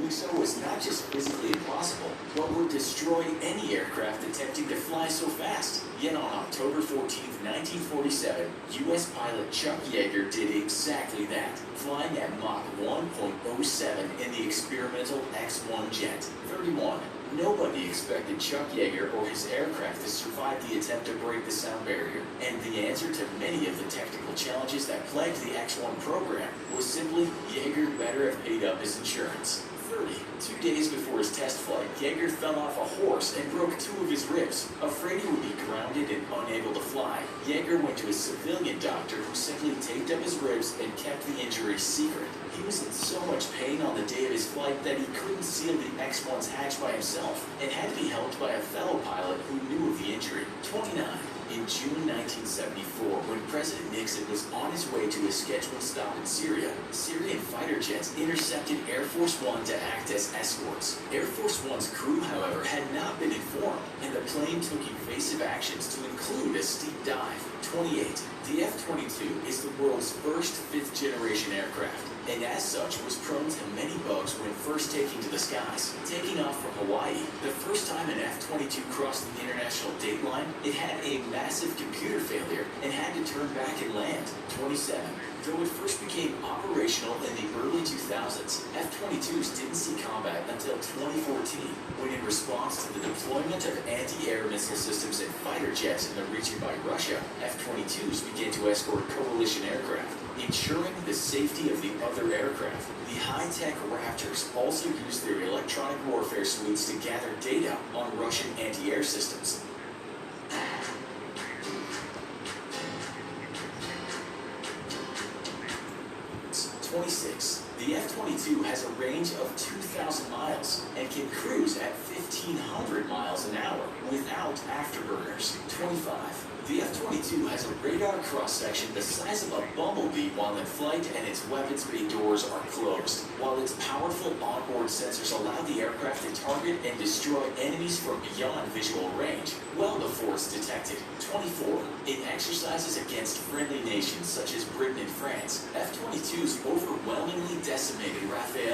Doing so was not just physically impossible, but would destroy any aircraft attempting to fly so fast. Yet on October 14, 1947, U.S. pilot Chuck Yeager did exactly that, flying at Mach 1.07 in the experimental X-1 jet. 31. Nobody expected Chuck Yeager or his aircraft to survive the attempt to break the sound barrier, and the answer to many of the technical challenges that plagued the X-1 program was simply Yeager better have paid up his insurance. 30. 2 days before his test flight, Yeager fell off a horse and broke 2 of his ribs. Afraid he would be grounded and unable to fly, Yeager went to a civilian doctor who simply taped up his ribs and kept the injury secret. He was in so much pain on the day of his flight that he couldn't seal the X-1's hatch by himself and had to be helped by a fellow pilot who knew of the injury. 29. In June 1974, when President Nixon was on his way to a scheduled stop in Syria, Syrian fighter jets intercepted Air Force One to act as escorts. Air Force One's crew, however, had not been informed, and the plane took evasive actions to include a steep dive. 28. The F-22 is the world's first fifth-generation aircraft, and as such was prone to many bugs when first taking to the skies. Taking off from Hawaii, the first time an F-22 crossed the international date line, it had a massive computer failure and had to turn back and land. 27. Though it first became operational in the early 2000s, F-22s didn't see combat until 2014, when in response to the deployment of anti-air missile systems and fighter jets in the region by Russia, F-22s began to escort coalition aircraft, ensuring the safety of the other aircraft. The high-tech Raptors also used their electronic warfare suites to gather data on Russian anti-air systems. 26. The F-22 has a range of 2,000 miles and can cruise at 1,500 miles an hour without afterburners. 25. The F-22 has a radar cross-section the size of a bumblebee while in flight, and its weapons bay doors are closed, while its powerful onboard sensors allow the aircraft to target and destroy enemies from beyond visual range, well before it's detected. 24. In exercises against friendly nations such as Britain and France, F-22s overwhelmingly decimated Rafael